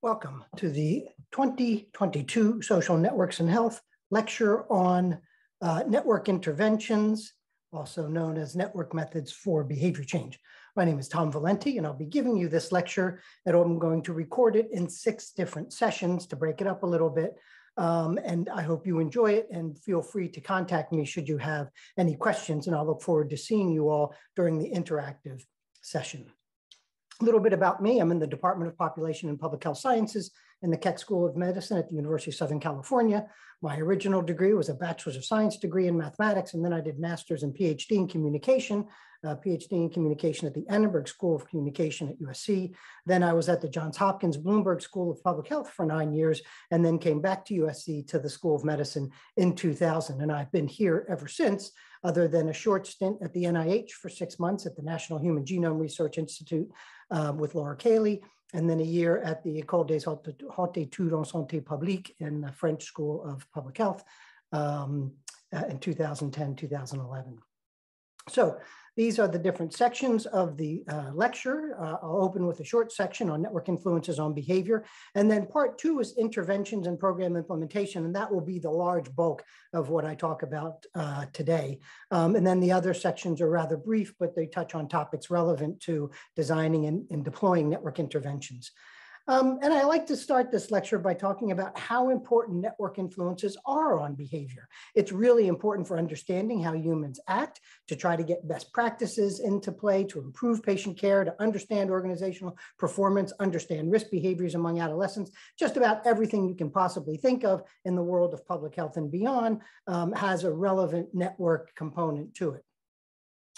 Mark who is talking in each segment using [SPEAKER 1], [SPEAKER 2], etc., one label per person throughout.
[SPEAKER 1] Welcome to the 2022 Social Networks and Health lecture on network interventions, also known as network methods for behavior change. My name is Tom Valente, and I'll be giving you this lecture, and I'm going to record it in 6 different sessions to break it up a little bit. And I hope you enjoy it, and feel free to contact me should you have any questions, and I'll look forward to seeing you all during the interactive session. A little bit about me. I'm in the Department of Population and Public Health Sciences in the Keck School of Medicine at the University of Southern California. My original degree was a Bachelor's of Science degree in mathematics, and then I did Master's and PhD in communication, PhD in communication at the Annenberg School of Communication at USC. Then I was at the Johns Hopkins Bloomberg School of Public Health for 9 years, and then came back to USC to the School of Medicine in 2000. And I've been here ever since, other than a short stint at the NIH for 6 months at the National Human Genome Research Institute with Laura Cayley, and then a year at the École des Hautes Études en Santé Publique in the French School of Public Health in 2010, 2011. So these are the different sections of the lecture. I'll open with a short section on network influences on behavior. And then part 2 is interventions and program implementation. And that will be the large bulk of what I talk about today. And then the other sections are rather brief, but they touch on topics relevant to designing and deploying network interventions. And I like to start this lecture by talking about how important network influences are on behavior. It's really important for understanding how humans act, to try to get best practices into play, to improve patient care, to understand organizational performance, understand risk behaviors among adolescents. Just about everything you can possibly think of in the world of public health and beyond has a relevant network component to it.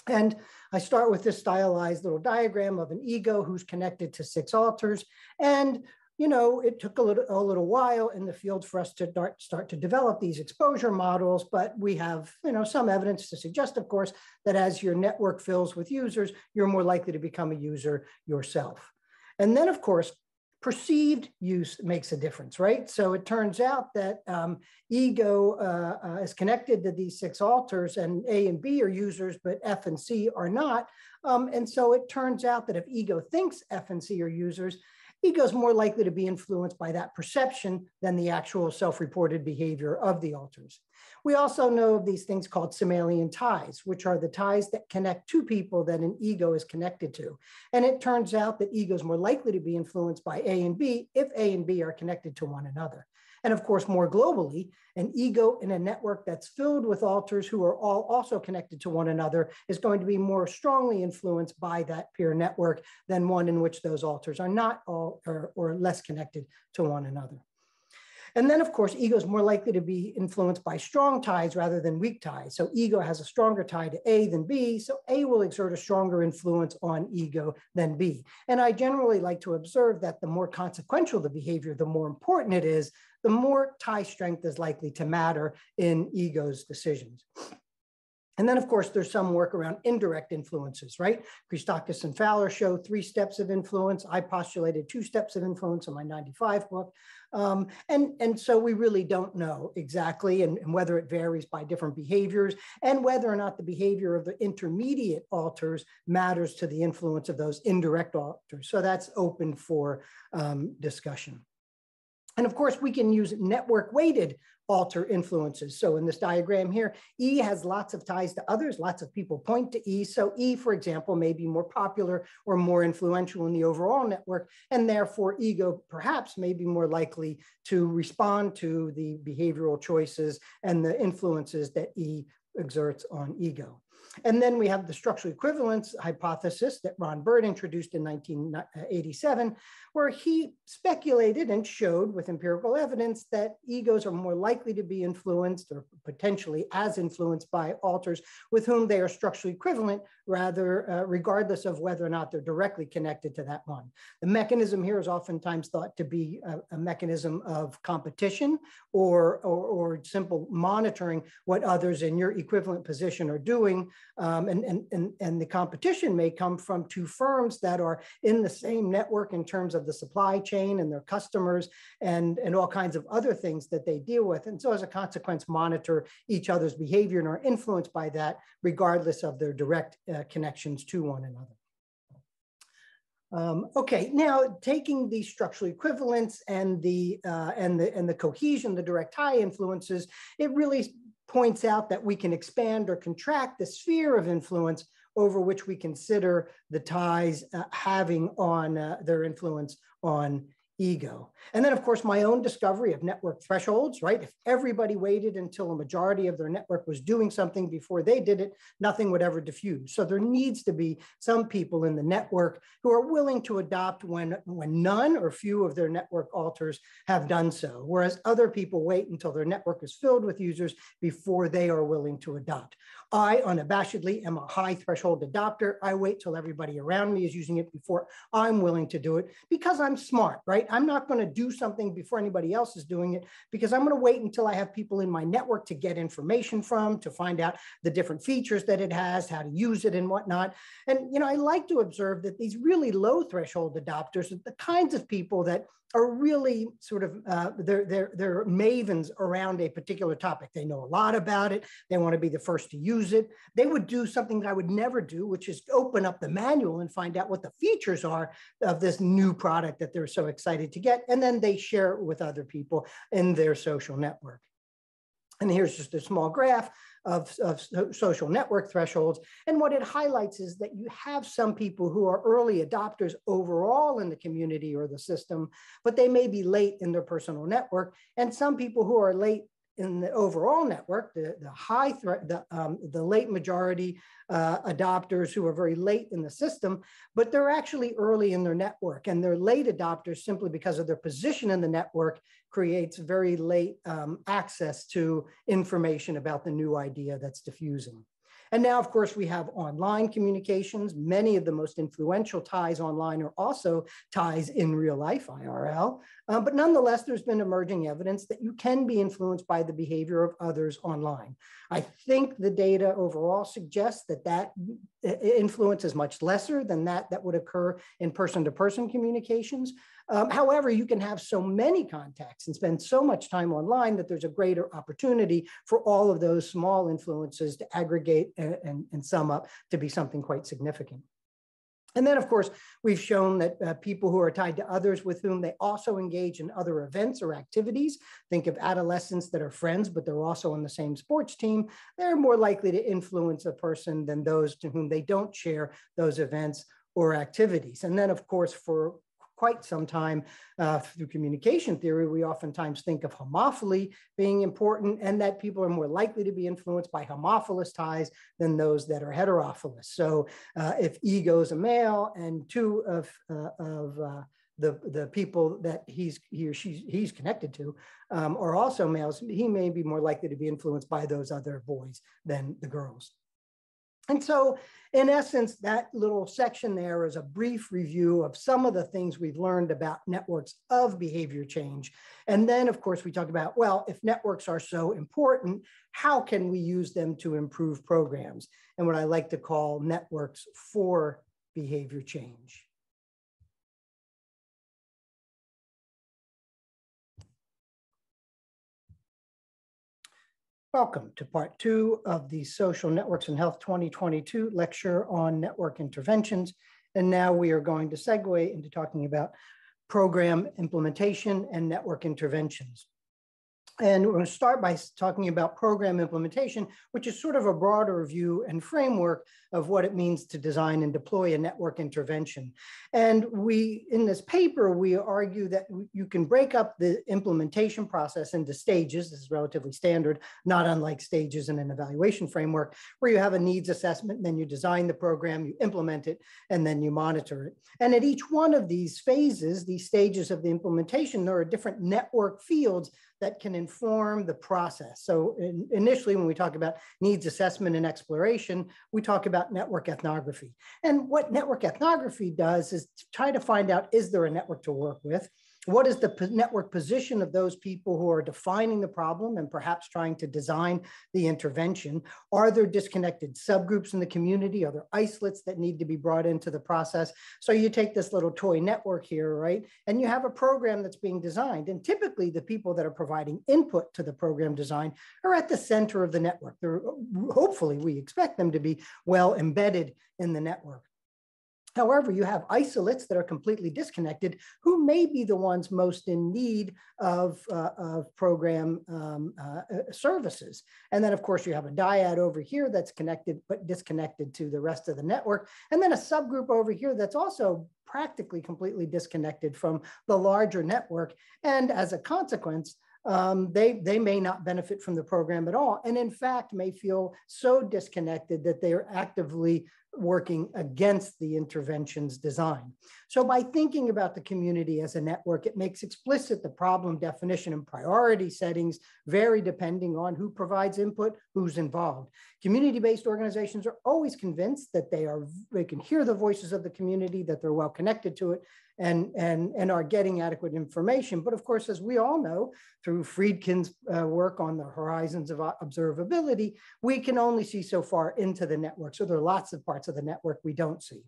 [SPEAKER 1] And I start with this stylized little diagram of an ego who's connected to 6 alters. And, you know, it took a little while in the field for us to start to develop these exposure models, but we have, you know, some evidence to suggest, of course, that as your network fills with users, you're more likely to become a user yourself. And then, of course, perceived use makes a difference, right? So it turns out that ego is connected to these 6 alters, and A and B are users, but F and C are not. And so it turns out that if ego thinks F and C are users, ego is more likely to be influenced by that perception than the actual self-reported behavior of the alters. We also know of these things called Simalian ties, which are the ties that connect 2 people that an ego is connected to. And it turns out that ego is more likely to be influenced by A and B if A and B are connected to one another. And of course, more globally, an ego in a network that's filled with alters who are all also connected to one another is going to be more strongly influenced by that peer network than one in which those alters are not all or less connected to one another. And then, of course, ego is more likely to be influenced by strong ties rather than weak ties. So ego has a stronger tie to A than B. So A will exert a stronger influence on ego than B. And I generally like to observe that the more consequential the behavior, the more important it is, the more tie strength is likely to matter in ego's decisions. And then, of course, there's some work around indirect influences, right? Christakis and Fowler show 3 steps of influence. I postulated 2 steps of influence in my 95 book. And so we really don't know exactly, and whether it varies by different behaviors, and whether or not the behavior of the intermediate alters matters to the influence of those indirect alters. So that's open for discussion. And of course, we can use network-weighted alter influences. So in this diagram here, E has lots of ties to others. Lots of people point to E. So E, for example, may be more popular or more influential in the overall network, and therefore ego perhaps may be more likely to respond to the behavioral choices and the influences that E exerts on ego. And then we have the structural equivalence hypothesis that Ron Bird introduced in 1987, where he speculated and showed with empirical evidence that egos are more likely to be influenced, or potentially as influenced, by alters with whom they are structurally equivalent, rather regardless of whether or not they're directly connected to that one. The mechanism here is oftentimes thought to be a mechanism of competition or simple monitoring what others in your equivalent position are doing. And the competition may come from 2 firms that are in the same network in terms of the supply chain and their customers and all kinds of other things that they deal with. And so as a consequence, monitor each other's behavior and are influenced by that, regardless of their direct connections to one another. Okay, now taking the structural equivalence and the cohesion, the direct tie influences, it really points out that we can expand or contract the sphere of influence over which we consider the ties having on their influence on ego. And then, of course, my own discovery of network thresholds, right? If everybody waited until a majority of their network was doing something before they did it, nothing would ever diffuse. So there needs to be some people in the network who are willing to adopt when none or few of their network alters have done so, whereas other people wait until their network is filled with users before they are willing to adopt. I unabashedly am a high threshold adopter. I wait till everybody around me is using it before I'm willing to do it because I'm smart, right? I'm not going to do something before anybody else is doing it because I'm going to wait until I have people in my network to get information from, to find out the different features that it has, how to use it and whatnot. And, I like to observe that these really low threshold adopters are the kinds of people that are really sort of, they're mavens around a particular topic. They know a lot about it. They want to be the first to use it. They would do something that I would never do, which is open up the manual and find out what the features are of this new product that they're so excited to get. And then they share it with other people in their social network. And here's just a small graph of social network thresholds. And what it highlights is that you have some people who are early adopters overall in the community or the system, but they may be late in their personal network. And some people who are late in the overall network, the late majority adopters who are very late in the system, but they're actually early in their network, and they're late adopters simply because of their position in the network creates very late access to information about the new idea that's diffusing. And now, of course, we have online communications. Many of the most influential ties online are also ties in real life, IRL. But nonetheless, there's been emerging evidence that you can be influenced by the behavior of others online. I think the data overall suggests that that influence is much lesser than that would occur in person-to-person communications. However, you can have so many contacts and spend so much time online that there's a greater opportunity for all of those small influences to aggregate and sum up to be something quite significant. And then, of course, we've shown that people who are tied to others with whom they also engage in other events or activities, think of adolescents that are friends, but they're also on the same sports team, they're more likely to influence a person than those to whom they don't share those events or activities. And then, of course, for quite some time through communication theory, we oftentimes think of homophily being important and that people are more likely to be influenced by homophilous ties than those that are heterophilous. So if ego is a male and two of the people that he or she's connected to are also males, he may be more likely to be influenced by those other boys than the girls. And so, in essence, that little section there is a brief review of some of the things we've learned about networks of behavior change. And then, of course, we talk about, well, if networks are so important, how can we use them to improve programs? And what I like to call networks for behavior change. Welcome to part 2 of the Social Networks and Health 2022 lecture on network interventions. And now we are going to segue into talking about program implementation and network interventions. And we're going to start by talking about program implementation, which is sort of a broader view and framework of what it means to design and deploy a network intervention. And in this paper, we argue that you can break up the implementation process into stages. This is relatively standard, not unlike stages in an evaluation framework, where you have a needs assessment, then you design the program, you implement it, and then you monitor it. And at each one of these phases, these stages of the implementation, there are different network fields that can inform the process. So initially, when we talk about needs assessment and exploration, we talk about network ethnography. And what network ethnography does is try to find out, is there a network to work with? What is the network position of those people who are defining the problem and perhaps trying to design the intervention? Are there disconnected subgroups in the community? Are there isolates that need to be brought into the process? So you take this little toy network here, right? And you have a program that's being designed. And typically the people that are providing input to the program design are at the center of the network. Hopefully we expect them to be well embedded in the network. However, you have isolates that are completely disconnected who may be the ones most in need of program services. And then, of course, you have a dyad over here that's connected but disconnected to the rest of the network. And then a subgroup over here that's also practically completely disconnected from the larger network. And as a consequence, they may not benefit from the program at all. And in fact, may feel so disconnected that they are actively working against the intervention's design. So by thinking about the community as a network, it makes explicit the problem definition and priority settings vary depending on who provides input, who's involved. Community-based organizations are always convinced that they can hear the voices of the community, that they're well connected to it, and are getting adequate information. But of course, as we all know, through Friedkin's work on the horizons of observability, we can only see so far into the network. So there are lots of parts of the network we don't see.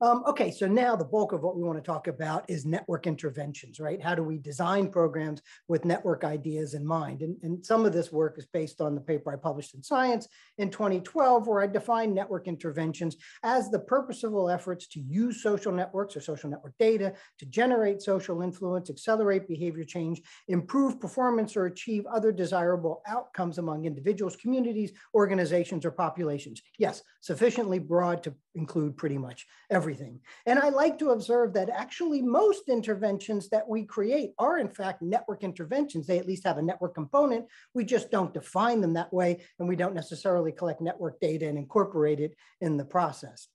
[SPEAKER 1] Okay, so now the bulk of what we want to talk about is network interventions, right? How do we design programs with network ideas in mind? And some of this work is based on the paper I published in Science in 2012, where I defined network interventions as the purposeful efforts to use social networks or social network data to generate social influence, accelerate behavior change, improve performance, or achieve other desirable outcomes among individuals, communities, organizations, or populations. Yes, sufficiently broad to include pretty much everything. And I like to observe that actually most interventions that we create are in fact network interventions. They at least have a network component. We just don't define them that way, and we don't necessarily collect network data and incorporate it in the process.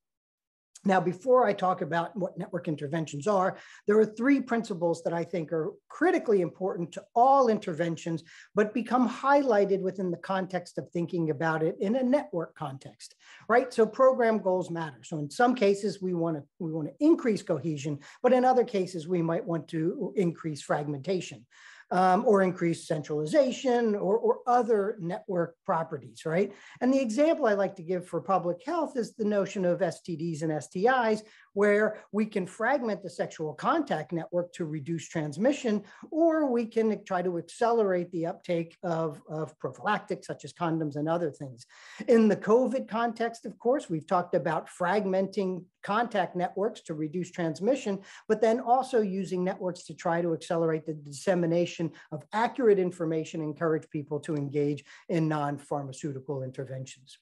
[SPEAKER 1] Now, before I talk about what network interventions are, there are three principles that I think are critically important to all interventions, but become highlighted within the context of thinking about it in a network context, right? So program goals matter. So in some cases, we want to increase cohesion, but in other cases, we might want to increase fragmentation. Or increased centralization or other network properties, right? And the example I like to give for public health is the notion of STDs and STIs, where we can fragment the sexual contact network to reduce transmission, or we can try to accelerate the uptake of prophylactics such as condoms and other things. In the COVID context, of course, we've talked about fragmenting contact networks to reduce transmission, but then also using networks to try to accelerate the dissemination of accurate information, encourage people to engage in non-pharmaceutical interventions.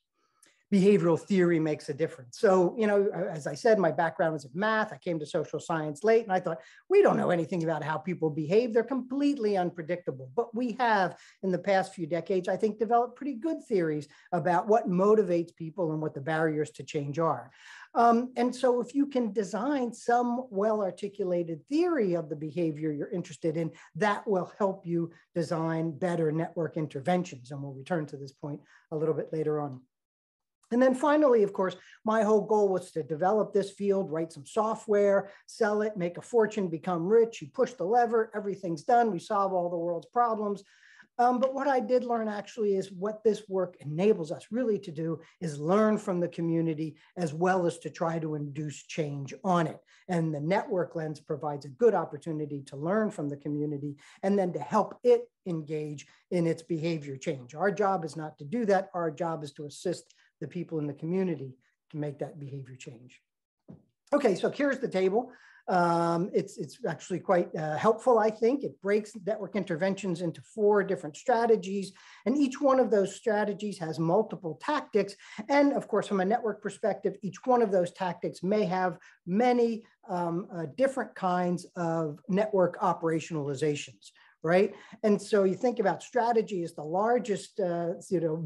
[SPEAKER 1] Behavioral theory makes a difference. So, you know, as I said, my background was in math. I came to social science late, and I thought, we don't know anything about how people behave. They're completely unpredictable. But we have, in the past few decades, I think, developed pretty good theories about what motivates people and what the barriers to change are. And so if you can design some well-articulated theory of the behavior you're interested in, that will help you design better network interventions. And we'll return to this point a little bit later on. And then finally, of course, my whole goal was to develop this field, write some software, sell it, make a fortune, become rich. You push the lever, everything's done. We solve all the world's problems. But what I did learn actually is what this work enables us really to do is learn from the community as well as to try to induce change on it. And the network lens provides a good opportunity to learn from the community and then to help it engage in its behavior change. Our job is not to do that. Our job is to assist the people in the community to make that behavior change. Okay, so here's the table. It's actually quite helpful, I think. It breaks network interventions into 4 different strategies, and each one of those strategies has multiple tactics. And of course, from a network perspective, each one of those tactics may have many different kinds of network operationalizations, right? And so you think about strategy as the largest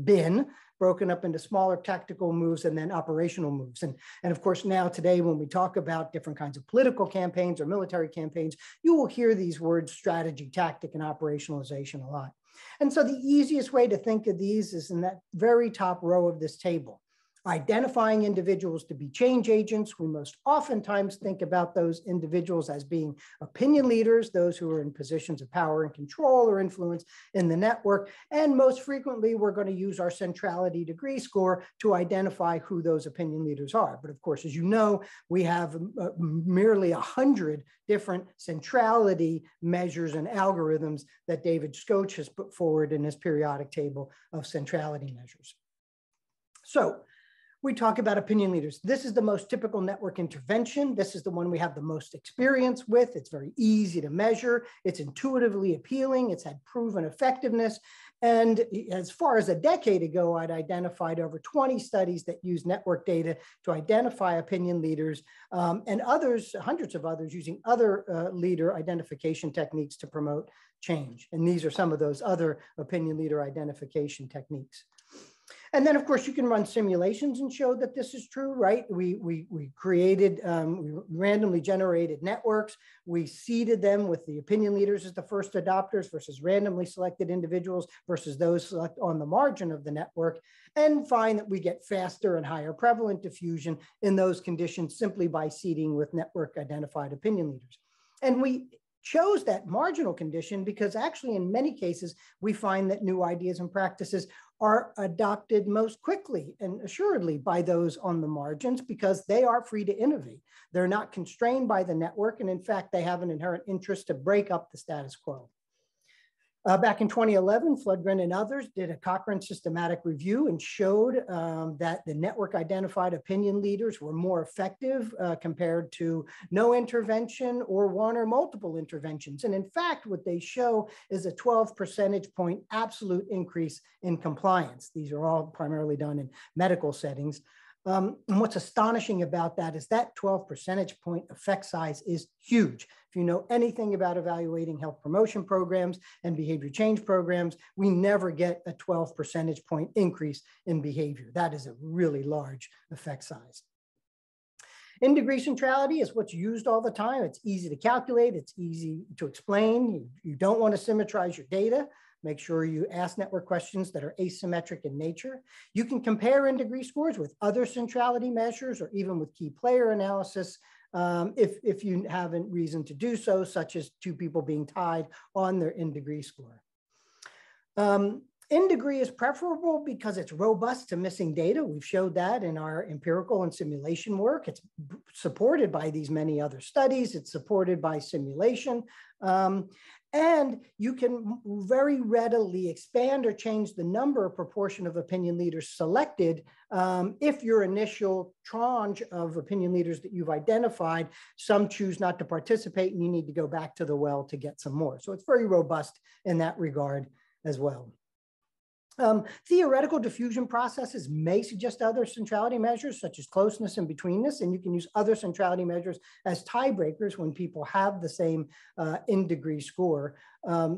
[SPEAKER 1] bin, broken up into smaller tactical moves and then operational moves. And of course, now today, when we talk about different kinds of political campaigns or military campaigns, you will hear these words strategy, tactic, and operationalization a lot. And so the easiest way to think of these is in that very top row of this table. Identifying individuals to be change agents. We most oftentimes think about those individuals as being opinion leaders, those who are in positions of power and control or influence in the network. And most frequently, we're going to use our centrality degree score to identify who those opinion leaders are. But of course, as you know, we have merely 100 different centrality measures and algorithms that David Scotch has put forward in his periodic table of centrality measures. So, we talk about opinion leaders. This is the most typical network intervention. This is the one we have the most experience with. It's very easy to measure. It's intuitively appealing. It's had proven effectiveness. And as far as a decade ago, I'd identified over 20 studies that use network data to identify opinion leaders, and others, hundreds of others, using other leader identification techniques to promote change. And these are some of those other opinion leader identification techniques. And then, of course, you can run simulations and show that this is true, right? We created, we randomly generated networks. We seeded them with the opinion leaders as the first adopters versus randomly selected individuals versus those select on the margin of the network, and find that we get faster and higher prevalent diffusion in those conditions simply by seeding with network identified opinion leaders. And we chose that marginal condition because actually in many cases, we find that new ideas and practices are adopted most quickly and assuredly by those on the margins because they are free to innovate. They're not constrained by the network. And in fact, they have an inherent interest to break up the status quo. Back in 2011, Floodgren and others did a Cochrane systematic review and showed that the network identified opinion leaders were more effective compared to no intervention or one or multiple interventions. And in fact, what they show is a 12 percentage point absolute increase in compliance. These are all primarily done in medical settings. And what's astonishing about that is that 12 percentage point effect size is huge. If you know anything about evaluating health promotion programs and behavior change programs, we never get a 12 percentage point increase in behavior. That is a really large effect size. In degree centrality is what's used all the time. It's easy to calculate. It's easy to explain. You don't want to symmetrize your data. Make sure you ask network questions that are asymmetric in nature. You can compare in degree scores with other centrality measures or even with key player analysis if you haven't reason to do so, such as two people being tied on their in degree score. In degree is preferable because it's robust to missing data. We've showed that in our empirical and simulation work. It's supported by these many other studies. It's supported by simulation. And you can very readily expand or change the number or proportion of opinion leaders selected if your initial tranche of opinion leaders that you've identified, some choose not to participate and you need to go back to the well to get some more. So it's very robust in that regard as well. Theoretical diffusion processes may suggest other centrality measures such as closeness and betweenness, and you can use other centrality measures as tiebreakers when people have the same in degree score.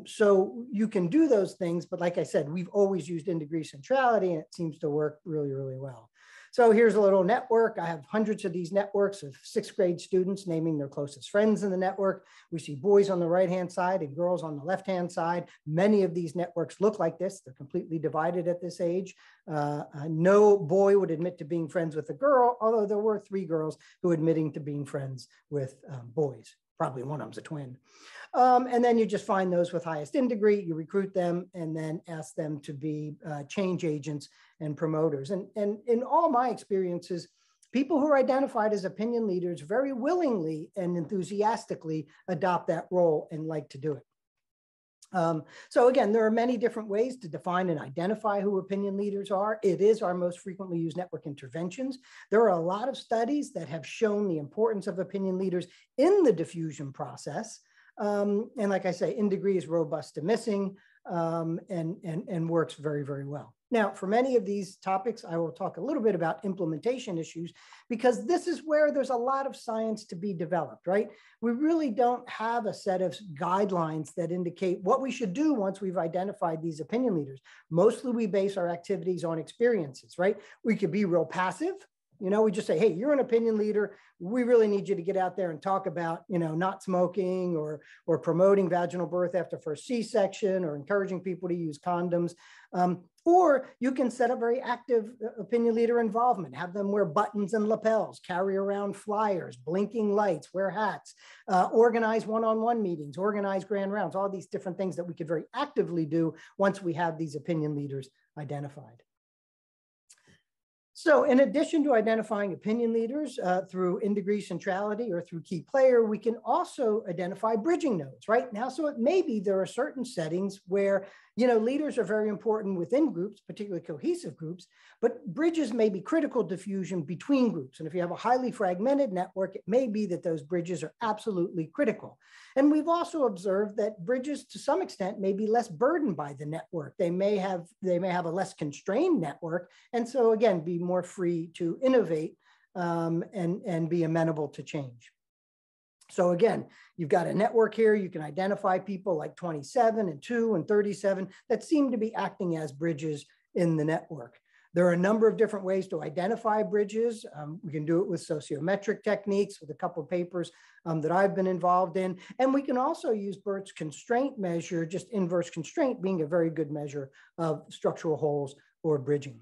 [SPEAKER 1] So you can do those things, but like I said, we've always used in degree centrality and it seems to work really, really well. So here's a little network. I have hundreds of these networks of 6th grade students naming their closest friends in the network. We see boys on the right-hand side and girls on the left-hand side. Many of these networks look like this. They're completely divided at this age. No boy would admit to being friends with a girl, although there were 3 girls who admitting to being friends with boys. Probably one of them's a twin. And then you just find those with highest in degree, you recruit them and then ask them to be change agents and promoters. And in all my experiences, people who are identified as opinion leaders very willingly and enthusiastically adopt that role and like to do it. So again, there are many different ways to define and identify who opinion leaders are. It is our most frequently used network interventions. There are a lot of studies that have shown the importance of opinion leaders in the diffusion process. And like I say, in degree is robust to missing and works very, very well. Now, for many of these topics, I will talk a little bit about implementation issues because this is where there's a lot of science to be developed, right? We really don't have a set of guidelines that indicate what we should do once we've identified these opinion leaders. Mostly we base our activities on experiences, right? We could be real passive. You know, we just say, hey, you're an opinion leader. We really need you to get out there and talk about, you know, not smoking or promoting vaginal birth after first C-section or encouraging people to use condoms. Or you can set up very active opinion leader involvement, have them wear buttons and lapels, carry around flyers, blinking lights, wear hats, organize one-on-one meetings, organize grand rounds, all these different things that we could very actively do once we have these opinion leaders identified. So in addition to identifying opinion leaders through in degree centrality or through key player, we can also identify bridging nodes, right? Now, so it may be there are certain settings where, leaders are very important within groups, particularly cohesive groups, but bridges may be critical to fusion between groups. And if you have a highly fragmented network, it may be that those bridges are absolutely critical. And we've also observed that bridges to some extent may be less burdened by the network. They may have a less constrained network. And so again, be more free to innovate and be amenable to change. So again, you've got a network here. You can identify people like 27 and 2 and 37 that seem to be acting as bridges in the network. There are a number of different ways to identify bridges. We can do it with sociometric techniques, with a couple of papers that I've been involved in. And we can also use Burt's constraint measure, just inverse constraint being a very good measure of structural holes or bridging.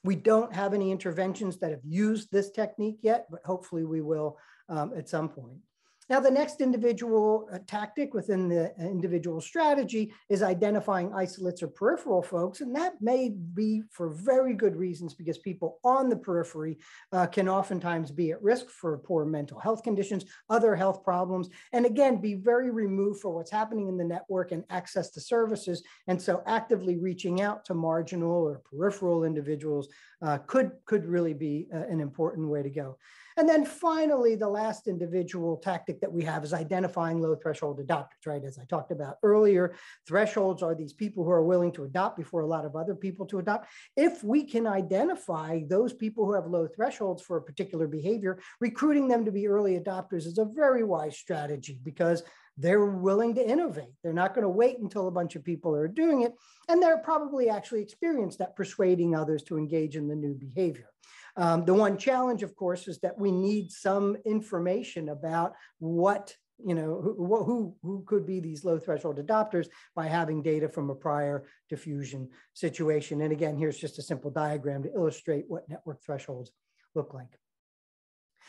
[SPEAKER 1] We don't have any interventions that have used this technique yet, but hopefully we will at some point. Now, the next individual tactic within the individual strategy is identifying isolates or peripheral folks. And that may be for very good reasons, because people on the periphery can oftentimes be at risk for poor mental health conditions, other health problems, and again, be very removed for what's happening in the network and access to services. And so actively reaching out to marginal or peripheral individuals could really be an important way to go. And then finally, the last individual tactic that we have is identifying low threshold adopters, right? As I talked about earlier, thresholds are these people who are willing to adopt before a lot of other people to adopt. If we can identify those people who have low thresholds for a particular behavior, recruiting them to be early adopters is a very wise strategy, because they're willing to innovate. They're not going to wait until a bunch of people are doing it. And they're probably actually experienced at persuading others to engage in the new behavior. The one challenge, of course, is that we need some information about what, who could be these low threshold adopters by having data from a prior diffusion situation. And again, here's just a simple diagram to illustrate what network thresholds look like.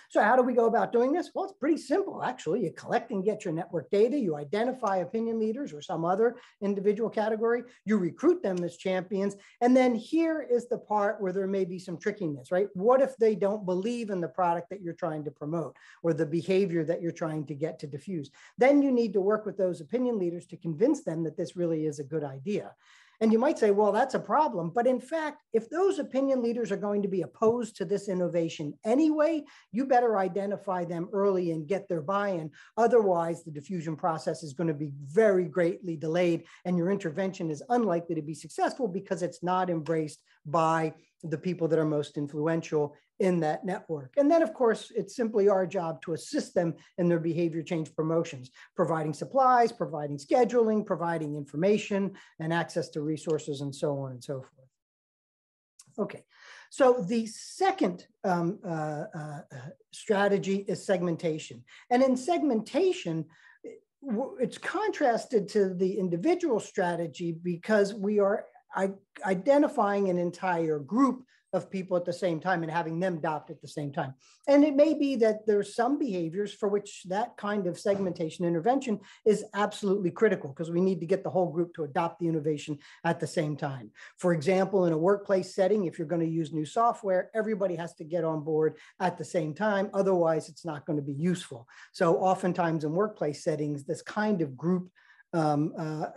[SPEAKER 1] So how do we go about doing this? Well, it's pretty simple, actually. You collect and get your network data, you identify opinion leaders or some other individual category, you recruit them as champions, and then here is the part where there may be some trickiness, right? What if they don't believe in the product that you're trying to promote or the behavior that you're trying to get to diffuse? Then you need to work with those opinion leaders to convince them that this really is a good idea. And you might say, well, that's a problem. But in fact, if those opinion leaders are going to be opposed to this innovation anyway, you better identify them early and get their buy-in. Otherwise, the diffusion process is going to be very greatly delayed, and your intervention is unlikely to be successful because it's not embraced by the people that are most influential in that network. And then, of course, it's simply our job to assist them in their behavior change promotions, providing supplies, providing scheduling, providing information and access to resources, and so on and so forth. Okay, so the second strategy is segmentation. And in segmentation, it's contrasted to the individual strategy because we are identifying an entire group of people at the same time and having them adopt at the same time. And it may be that there's some behaviors for which that kind of segmentation intervention is absolutely critical, because we need to get the whole group to adopt the innovation at the same time. For example, in a workplace setting, if you're going to use new software, everybody has to get on board at the same time. Otherwise, it's not going to be useful. So oftentimes in workplace settings, this kind of group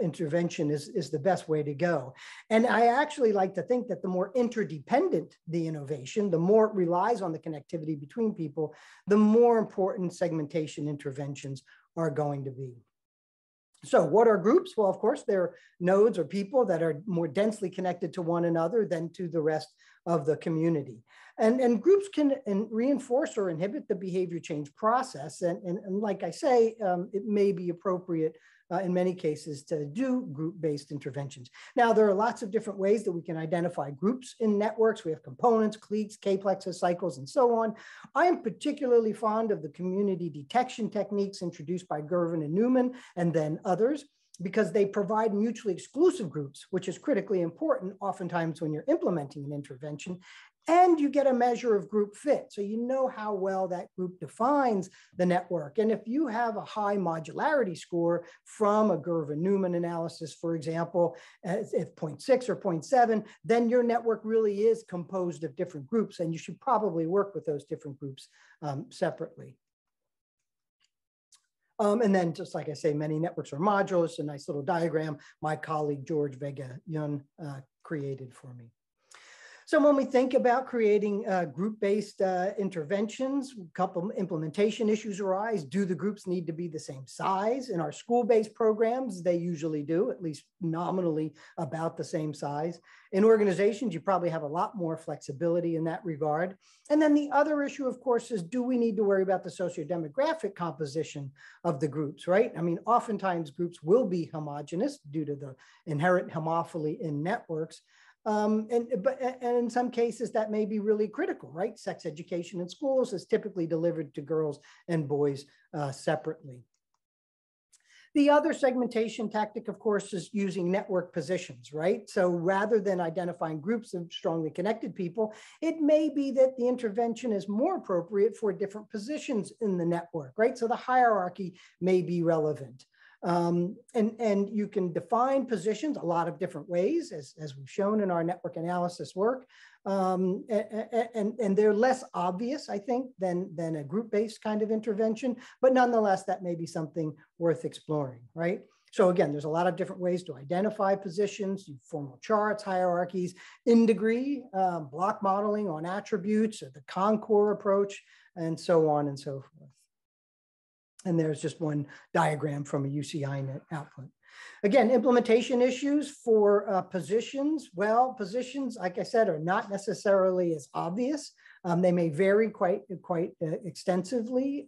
[SPEAKER 1] intervention is the best way to go. And I actually like to think that the more interdependent the innovation, the more it relies on the connectivity between people, the more important segmentation interventions are going to be. So what are groups? Well, of course, they're nodes or people that are more densely connected to one another than to the rest of the community. And groups can reinforce or inhibit the behavior change process. And like I say, it may be appropriate in many cases to do group-based interventions. Now, there are lots of different ways that we can identify groups in networks. We have components, cliques, k-plexes, cycles, and so on. I am particularly fond of the community detection techniques introduced by Gervin and Newman, and then others. because they provide mutually exclusive groups, which is critically important oftentimes when you're implementing an intervention. And you get a measure of group fit. So you know how well that group defines the network. And if you have a high modularity score from a Gervin-Newman analysis, for example, if 0.6 or 0.7, then your network really is composed of different groups, and you should probably work with those different groups separately. And then, just like I say, many networks are modulus. A nice little diagram my colleague George Vega-Yun created for me. So when we think about creating group-based interventions, a couple implementation issues arise. Do the groups need to be the same size? In our school-based programs, they usually do, at least nominally about the same size. In organizations, you probably have a lot more flexibility in that regard. And then the other issue, of course, is do we need to worry about the sociodemographic composition of the groups, right? I mean, oftentimes groups will be homogeneous due to the inherent homophily in networks. And in some cases that may be really critical, right? Sex education in schools is typically delivered to girls and boys separately. The other segmentation tactic, of course, is using network positions, right? So rather than identifying groups of strongly connected people, it may be that the intervention is more appropriate for different positions in the network, right? So the hierarchy may be relevant. And you can define positions a lot of different ways, as we've shown in our network analysis work. And they're less obvious, I think, than a group-based kind of intervention, but nonetheless, that may be something worth exploring, right? So again, there's a lot of different ways to identify positions, formal charts, hierarchies, in degree, block modeling on attributes, or the Concord approach, and so on and so forth. And there's just one diagram from a UCINet output. Again, implementation issues for positions. Well, positions, like I said, are not necessarily as obvious. They may vary quite extensively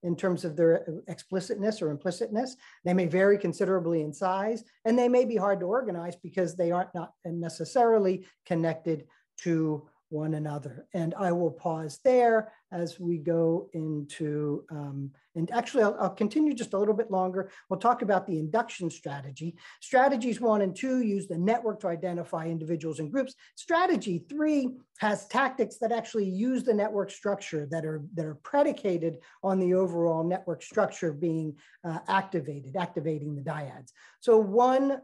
[SPEAKER 1] in terms of their explicitness or implicitness. They may vary considerably in size, and they may be hard to organize because they aren't not necessarily connected to one another. And I will pause there as we go into, and actually I'll continue just a little bit longer. We'll talk about the induction strategy. Strategies 1 and 2 use the network to identify individuals and groups. Strategy 3 has tactics that actually use the network structure that are predicated on the overall network structure being activating the dyads. So one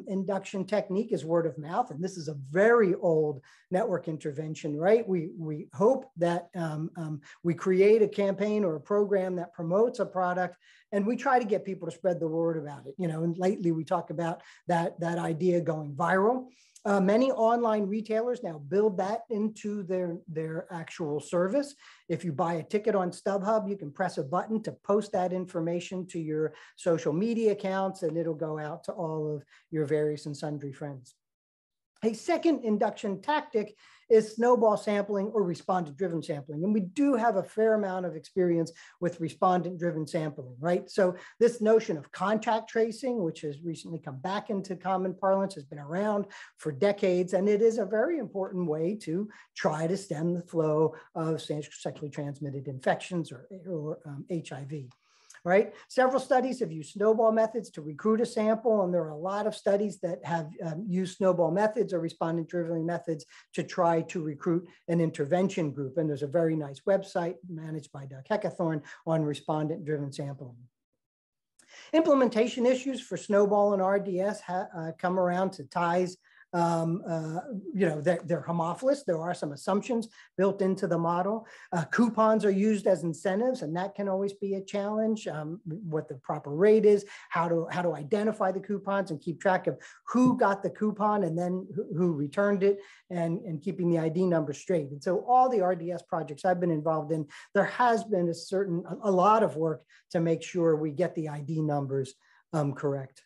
[SPEAKER 1] induction technique is word of mouth, and this is a very old network intervention, right? We hope that we create a campaign or a program that promotes a product, and we try to get people to spread the word about it. You know, and lately we talk about that idea going viral. Many online retailers now build that into their actual service. If you buy a ticket on StubHub, you can press a button to post that information to your social media accounts, and it'll go out to all of your various and sundry friends. A second induction tactic is snowball sampling or respondent-driven sampling. And we do have a fair amount of experience with respondent-driven sampling, right? So this notion of contact tracing, which has recently come back into common parlance, has been around for decades, and it is a very important way to try to stem the flow of sexually transmitted infections or HIV. Right? Several studies have used snowball methods to recruit a sample, and there are a lot of studies that have used snowball methods or respondent-driven methods to try to recruit an intervention group. And there's a very nice website managed by Doug Heckathorn on respondent-driven sampling. Implementation issues for snowball and RDS come around to ties. You know, they're homophilous. There are some assumptions built into the model. Coupons are used as incentives, and that can always be a challenge. What the proper rate is, how to identify the coupons and keep track of who got the coupon and then who returned it, and keeping the ID number straight. And so all the RDS projects I've been involved in, there has been a lot of work to make sure we get the ID numbers correct.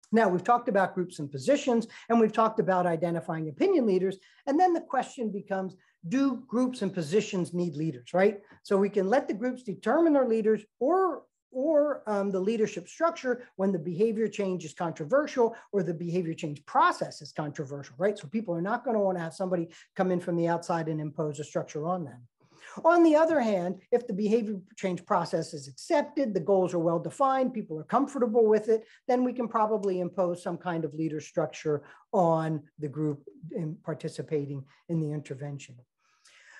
[SPEAKER 1] Now, we've talked about groups and positions, and we've talked about identifying opinion leaders. And then the question becomes, do groups and positions need leaders, right? So we can let the groups determine their leaders or the leadership structure when the behavior change is controversial or the behavior change process is controversial, right? So people are not going to want to have somebody come in from the outside and impose a structure on them. On the other hand, if the behavior change process is accepted, the goals are well defined, people are comfortable with it, then we can probably impose some kind of leader structure on the group in participating in the intervention.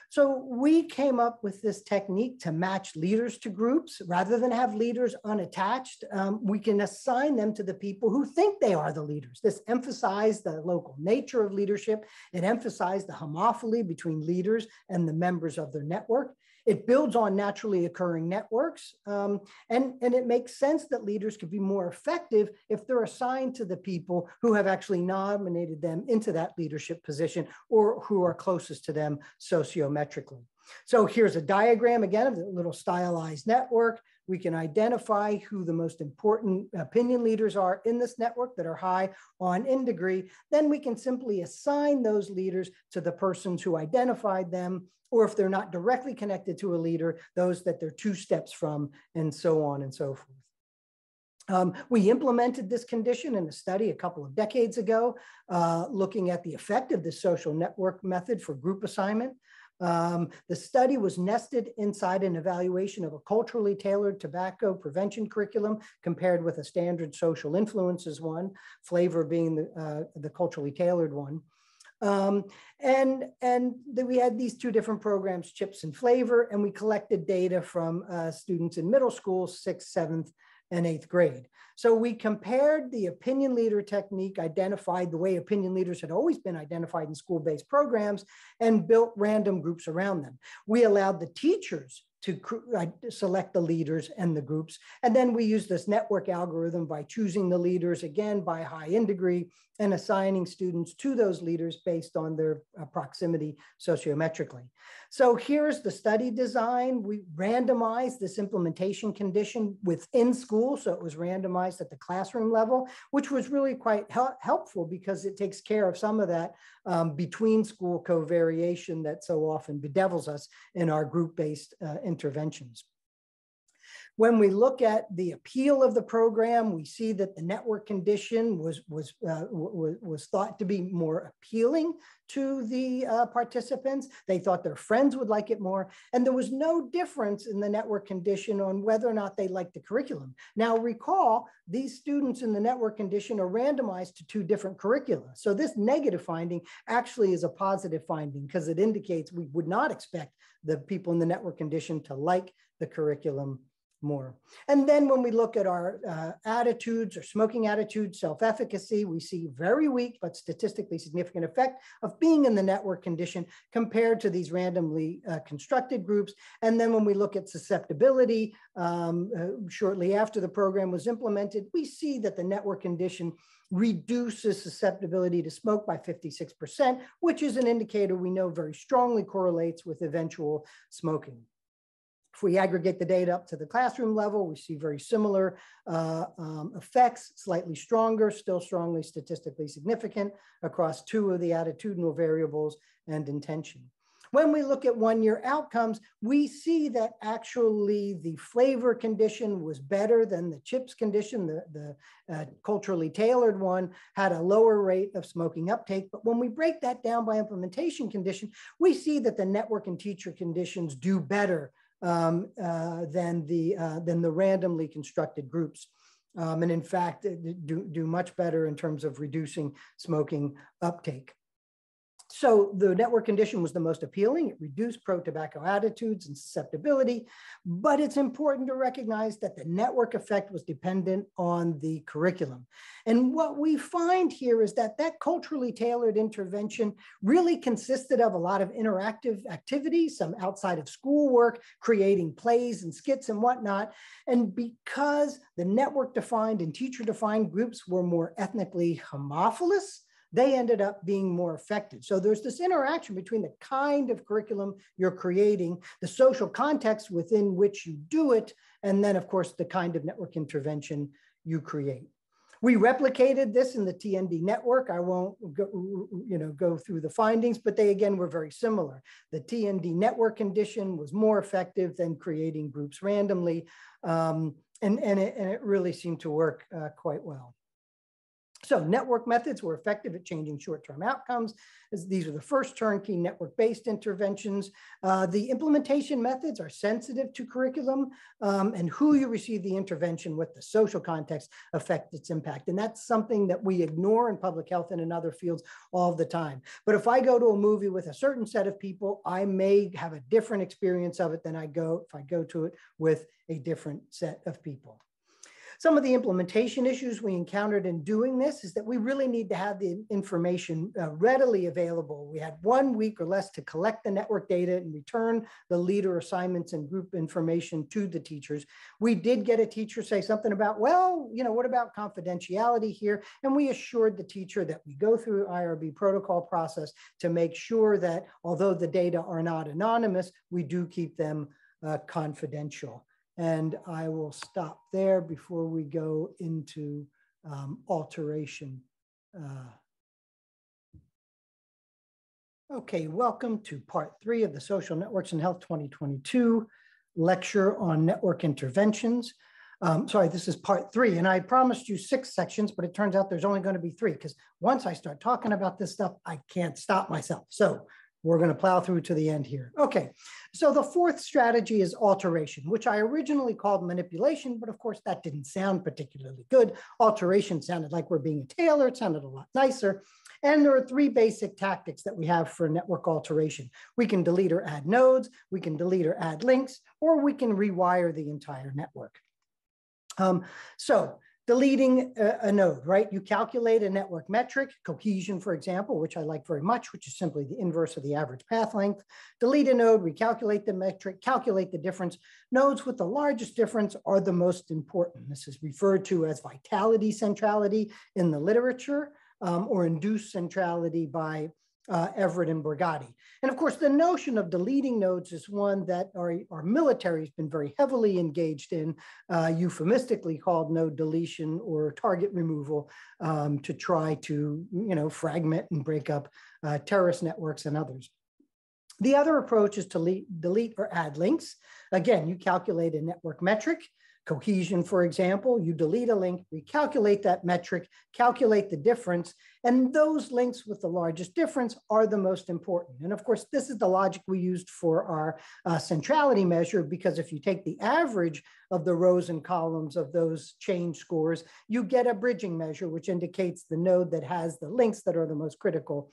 [SPEAKER 1] So we came up with this technique to match leaders to groups. Rather than have leaders unattached, we can assign them to the people who think they are the leaders. This emphasized the local nature of leadership. It emphasized the homophily between leaders and the members of their network. It builds on naturally occurring networks, and it makes sense that leaders could be more effective if they're assigned to the people who have actually nominated them into that leadership position or who are closest to them sociometrically. So here's a diagram again of the little stylized network. We can identify who the most important opinion leaders are in this network that are high on in degree. Then we can simply assign those leaders to the persons who identified them, or if they're not directly connected to a leader, those that they're 2 steps from, and so on and so forth. We implemented this condition in a study a couple of decades ago, looking at the effect of the social network method for group assignment. The study was nested inside an evaluation of a culturally tailored tobacco prevention curriculum compared with a standard social influences one, flavor being the culturally tailored one. And we had these 2 different programs, chips and flavor, and we collected data from students in middle school, 6th, 7th, and 8th grade. So we compared the opinion leader technique, identified the way opinion leaders had always been identified in school-based programs, and built random groups around them. We allowed the teachers to select the leaders and the groups. And then we use this network algorithm by choosing the leaders, again, by high in degree, and assigning students to those leaders based on their proximity sociometrically. So here's the study design. We randomized this implementation condition within school. So it was randomized at the classroom level, which was really quite helpful because it takes care of some of that between school covariation that so often bedevils us in our group-based interventions. When we look at the appeal of the program, we see that the network condition was thought to be more appealing to the participants. They thought their friends would like it more. And there was no difference in the network condition on whether or not they liked the curriculum. Now recall, these students in the network condition are randomized to 2 different curricula. So this negative finding actually is a positive finding because it indicates we would not expect the people in the network condition to like the curriculum more. And then when we look at our attitudes or smoking attitudes, self-efficacy, we see very weak but statistically significant effect of being in the network condition compared to these randomly constructed groups. And then when we look at susceptibility, shortly after the program was implemented, we see that the network condition reduces susceptibility to smoke by 56%, which is an indicator we know very strongly correlates with eventual smoking. If we aggregate the data up to the classroom level, we see very similar effects, slightly stronger, still strongly statistically significant across 2 of the attitudinal variables and intention. When we look at 1-year outcomes, we see that actually the flavor condition was better than the chips condition. The culturally tailored one had a lower rate of smoking uptake. But when we break that down by implementation condition, we see that the network and teacher conditions do better than the randomly constructed groups. And in fact, do much better in terms of reducing smoking uptake. So the network condition was the most appealing. It reduced pro-tobacco attitudes and susceptibility, but it's important to recognize that the network effect was dependent on the curriculum. And what we find here is that that culturally tailored intervention really consisted of a lot of interactive activities, some outside of school work, creating plays and skits and whatnot. And because the network defined and teacher defined groups were more ethnically homophilous, they ended up being more effective. So there's this interaction between the kind of curriculum you're creating, the social context within which you do it, and then of course the kind of network intervention you create. We replicated this in the TND network. I won't go through the findings, but they again were very similar. The TND network condition was more effective than creating groups randomly, and it really seemed to work quite well. So network methods were effective at changing short-term outcomes, as these are the first turnkey network-based interventions. The implementation methods are sensitive to curriculum, and who you receive the intervention with, the social context, affect its impact. And that's something that we ignore in public health and in other fields all the time. But if I go to a movie with a certain set of people, I may have a different experience of it than if I go to it with a different set of people. Some of the implementation issues we encountered in doing this is that we really need to have the information readily available. We had 1 week or less to collect the network data and return the leader assignments and group information to the teachers. We did get a teacher say something about, well, what about confidentiality here? And we assured the teacher that we go through IRB protocol process to make sure that although the data are not anonymous, we do keep them confidential. And I will stop there before we go into alteration. Okay, welcome to part 3 of the Social Networks in Health 2022 lecture on network interventions. Sorry, this is part 3, and I promised you 6 sections, but it turns out there's only going to be 3 because once I start talking about this stuff, I can't stop myself. So we're going to plow through to the end here. Okay, so the 4th strategy is alteration, which I originally called manipulation, but of course that didn't sound particularly good. Alteration sounded like we're being a tailor, it sounded a lot nicer. And there are 3 basic tactics that we have for network alteration. We can delete or add nodes, we can delete or add links, or we can rewire the entire network. So deleting a node, right? You calculate a network metric, cohesion, for example, which I like very much, which is simply the inverse of the average path length. Delete a node, recalculate the metric, calculate the difference. Nodes with the largest difference are the most important. This is referred to as vitality centrality in the literature, or induced centrality by Everett and Borgatti. And of course, the notion of deleting nodes is one that our military has been very heavily engaged in, euphemistically called node deletion or target removal, to try to fragment and break up terrorist networks and others. The other approach is to delete or add links. Again, you calculate a network metric. Cohesion, for example, you delete a link, recalculate that metric, calculate the difference, and those links with the largest difference are the most important. And of course, this is the logic we used for our centrality measure, because if you take the average of the rows and columns of those change scores, you get a bridging measure, which indicates the node that has the links that are the most critical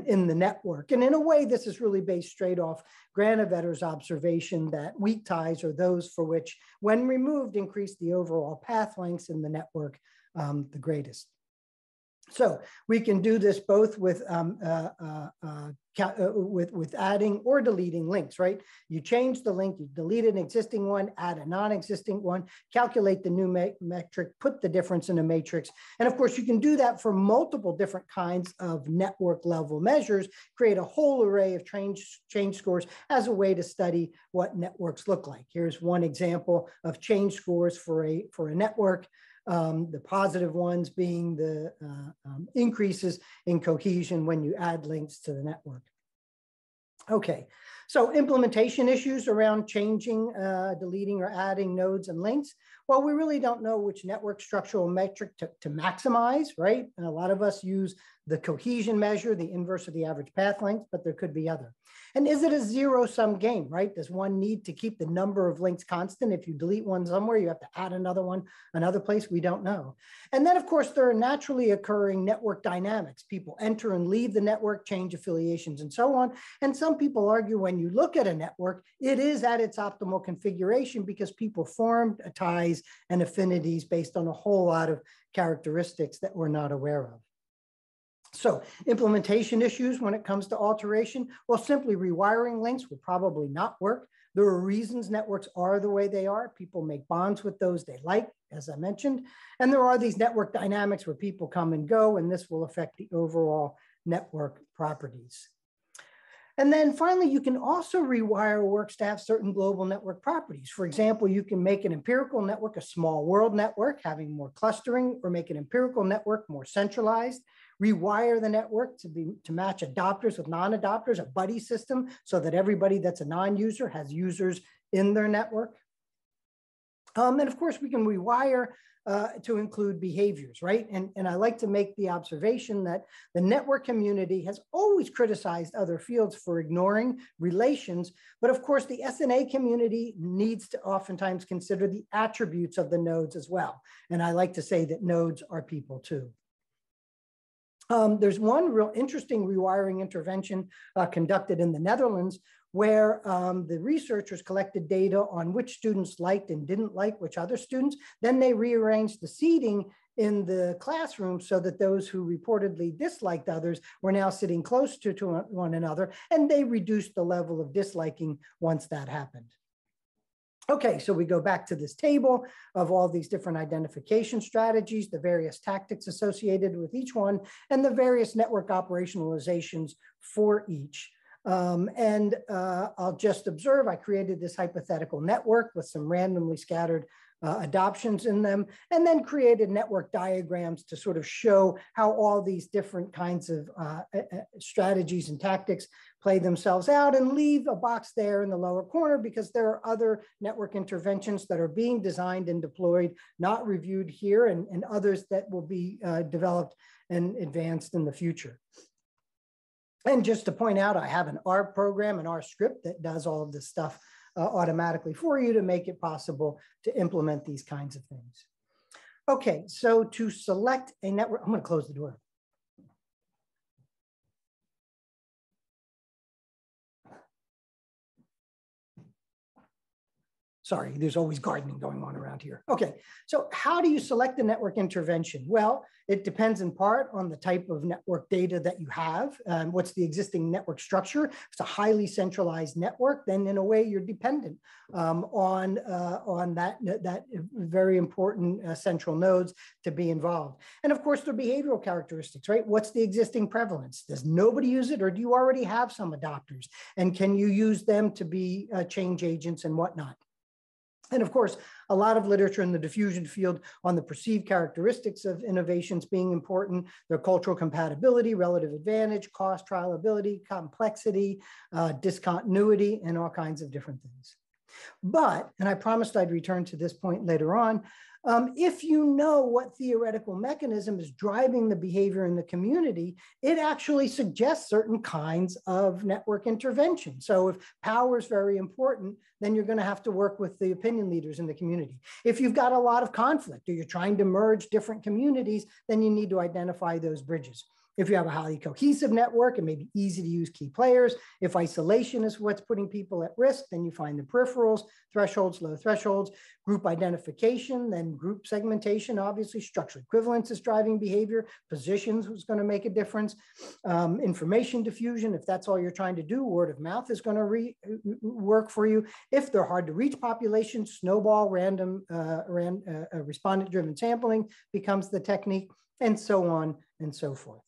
[SPEAKER 1] in the network. And in a way, this is really based straight off Granovetter's observation that weak ties are those for which, when removed, increase the overall path lengths in the network the greatest. So we can do this both with adding or deleting links, right? You change the link, you delete an existing one, add a non-existing one, calculate the new metric, put the difference in a matrix. And of course, you can do that for multiple different kinds of network level measures, create a whole array of change scores as a way to study what networks look like. Here's one example of change scores for a network. The positive ones being the increases in cohesion when you add links to the network. Okay, so implementation issues around changing, deleting or adding nodes and links. Well, we really don't know which network structural metric to maximize, right? And a lot of us use the cohesion measure, the inverse of the average path length, but there could be other. And is it a zero-sum game, right? Does one need to keep the number of links constant? If you delete one somewhere, you have to add another one another place? We don't know. And then, of course, there are naturally occurring network dynamics. People enter and leave the network, change affiliations, and so on. And some people argue when you look at a network, it is at its optimal configuration because people formed ties and affinities based on a whole lot of characteristics that we're not aware of. So implementation issues when it comes to alteration, well, simply rewiring links will probably not work. There are reasons networks are the way they are. People make bonds with those they like, as I mentioned. And there are these network dynamics where people come and go, and this will affect the overall network properties. And then finally, you can also rewire works to have certain global network properties. For example, you can make an empirical network a small world network, having more clustering, or make an empirical network more centralized. Rewire the network to match adopters with non-adopters, a buddy system, so that everybody that's a non-user has users in their network. And of course, we can rewire to include behaviors, right? And I like to make the observation that the network community has always criticized other fields for ignoring relations, but of course the SNA community needs to oftentimes consider the attributes of the nodes as well. And I like to say that nodes are people too. There's one real interesting rewiring intervention conducted in the Netherlands where the researchers collected data on which students liked and didn't like which other students. Then they rearranged the seating in the classroom so that those who reportedly disliked others were now sitting close to one another, and they reduced the level of disliking once that happened. Okay, so we go back to this table of all these different identification strategies, the various tactics associated with each one, and the various network operationalizations for each. I'll just observe, I created this hypothetical network with some randomly scattered adoptions in them, and then created network diagrams to sort of show how all these different kinds of strategies and tactics play themselves out, and leave a box there in the lower corner because there are other network interventions that are being designed and deployed, not reviewed here, and others that will be developed and advanced in the future. And just to point out, I have an R program, an R script that does all of this stuff automatically for you to make it possible to implement these kinds of things. Okay, so to select a network, I'm going to close the door. Sorry, there's always gardening going on around here. Okay, so how do you select a network intervention? Well, it depends in part on the type of network data that you have. What's the existing network structure? If it's a highly centralized network, then in a way you're dependent on that very important central nodes to be involved. And of course, the behavioral characteristics, right? What's the existing prevalence? Does nobody use it, or do you already have some adopters? And can you use them to be change agents and whatnot? And of course, a lot of literature in the diffusion field on the perceived characteristics of innovations being important, their cultural compatibility, relative advantage, cost, trialability, complexity, discontinuity, and all kinds of different things. But, and I promised I'd return to this point later on, if you know what theoretical mechanism is driving the behavior in the community, it actually suggests certain kinds of network intervention. So if power is very important, then you're going to have to work with the opinion leaders in the community. If you've got a lot of conflict or you're trying to merge different communities, then you need to identify those bridges. If you have a highly cohesive network, it may be easy to use key players. If isolation is what's putting people at risk, then you find the peripherals, thresholds, low thresholds, group identification, then group segmentation, obviously structural equivalence is driving behavior, positions is going to make a difference, information diffusion, if that's all you're trying to do, word of mouth is going to work for you. If they're hard to reach populations, snowball, random, respondent-driven sampling becomes the technique, and so on and so forth.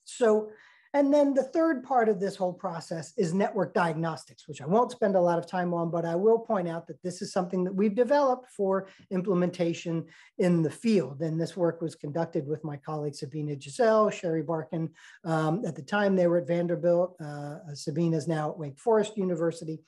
[SPEAKER 1] So, and then the third part of this whole process is network diagnostics, which I won't spend a lot of time on, but I will point out that this is something that we've developed for implementation in the field. And this work was conducted with my colleagues, Sabina Giselle, Sherry Barkin. At the time they were at Vanderbilt. Sabina is now at Wake Forest University.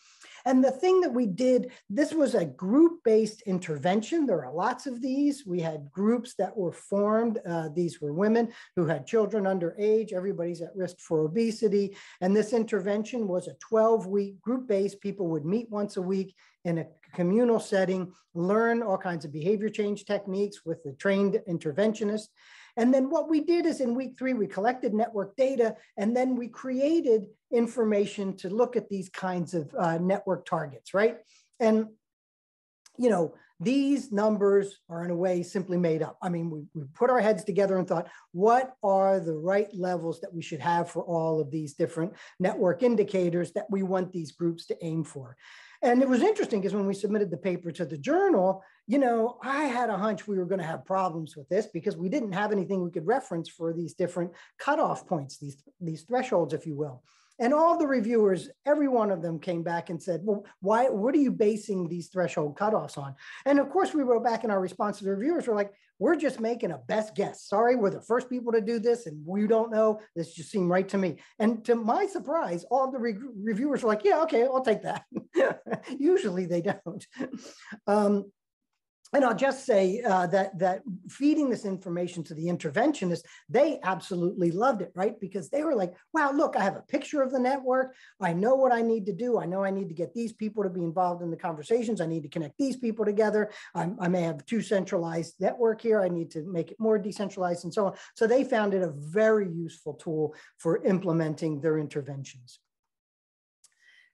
[SPEAKER 1] And the thing that we did, this was a group-based intervention. There are lots of these. We had groups that were formed. These were women who had children under age. Everybody's at risk for obesity. And this intervention was a 12-week group-based. People would meet once a week in a communal setting, learn all kinds of behavior change techniques with the trained interventionist. And then what we did is in week 3, we collected network data, and then we created information to look at these kinds of network targets, right? And, you know, these numbers are in a way simply made up. I mean, we put our heads together and thought, what are the right levels that we should have for all of these different network indicators that we want these groups to aim for? And it was interesting because when we submitted the paper to the journal, you know, I had a hunch we were going to have problems with this because we didn't have anything we could reference for these different cutoff points, these thresholds, if you will. And all the reviewers, every one of them came back and said, well, what are you basing these threshold cutoffs on? And of course, we wrote back in our response to the reviewers, we're like, we're just making a best guess. Sorry, we're the first people to do this and we don't know. This just seemed right to me. And to my surprise, all the reviewers were like, yeah, okay, I'll take that. Usually they don't. And I'll just say that feeding this information to the interventionists, they absolutely loved it, right? Because they were like, wow, look, I have a picture of the network. I know what I need to do. I know I need to get these people to be involved in the conversations. I need to connect these people together. I may have too centralized network here. I need to make it more decentralized and so on. So they found it a very useful tool for implementing their interventions.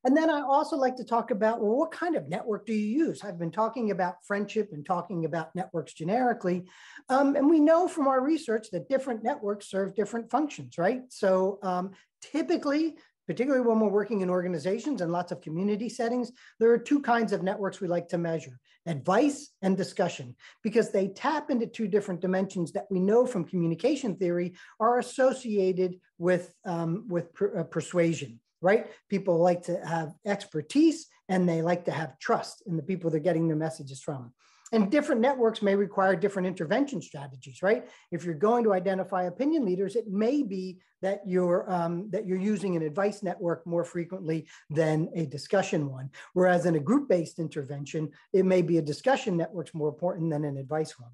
[SPEAKER 1] And then I also like to talk about, well, what kind of network do you use? I've been talking about friendship and talking about networks generically. And we know from our research that different networks serve different functions, right? So typically, particularly when we're working in organizations and lots of community settings, there are two kinds of networks we like to measure: advice and discussion, because they tap into two different dimensions that we know from communication theory are associated with persuasion. Right? People like to have expertise and they like to have trust in the people they're getting their messages from. And different networks may require different intervention strategies, right? If you're going to identify opinion leaders, it may be that you're using an advice network more frequently than a discussion one. Whereas in a group-based intervention, it may be a discussion network's more important than an advice one.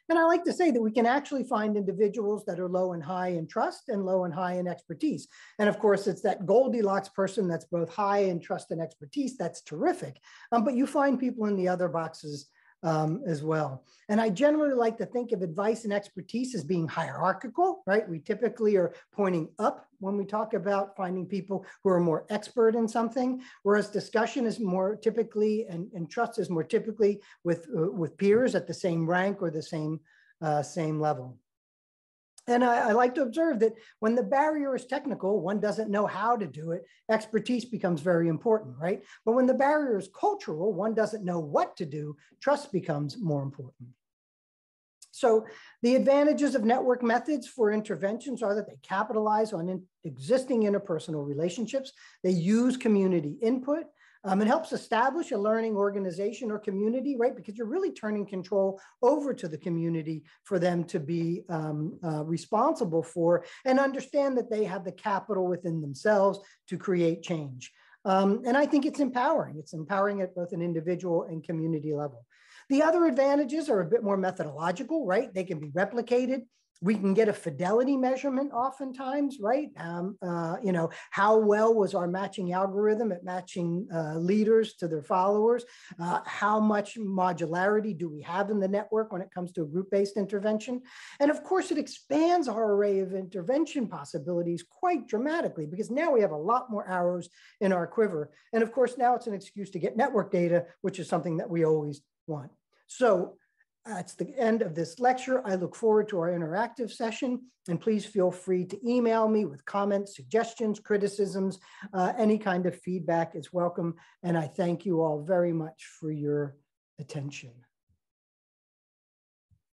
[SPEAKER 1] And I like to say that we can actually find individuals that are low and high in trust and low and high in expertise. And of course, it's that Goldilocks person that's both high in trust and expertise. That's terrific. But you find people in the other boxes as well. And I generally like to think of advice and expertise as being hierarchical, right? We typically are pointing up when we talk about finding people who are more expert in something, whereas discussion is more typically, and trust is more typically with peers at the same rank or the same level. And I like to observe that when the barrier is technical, one doesn't know how to do it, expertise becomes very important, right? But when the barrier is cultural, one doesn't know what to do, trust becomes more important. So the advantages of network methods for interventions are that they capitalize on existing interpersonal relationships. They use community input. It helps establish a learning organization or community, right? Because you're really turning control over to the community for them to be responsible for, and understand that they have the capital within themselves to create change. And I think it's empowering. It's empowering at both an individual and community level. The other advantages are a bit more methodological, right? They can be replicated. We can get a fidelity measurement oftentimes, right? You know, how well was our matching algorithm at matching leaders to their followers? How much modularity do we have in the network when it comes to a group-based intervention? And of course, it expands our array of intervention possibilities quite dramatically, because now we have a lot more arrows in our quiver. And of course, now it's an excuse to get network data, which is something that we always want. So that's the end of this lecture. I look forward to our interactive session, and please feel free to email me with comments, suggestions, criticisms. Any kind of feedback is welcome. And I thank you all very much for your attention.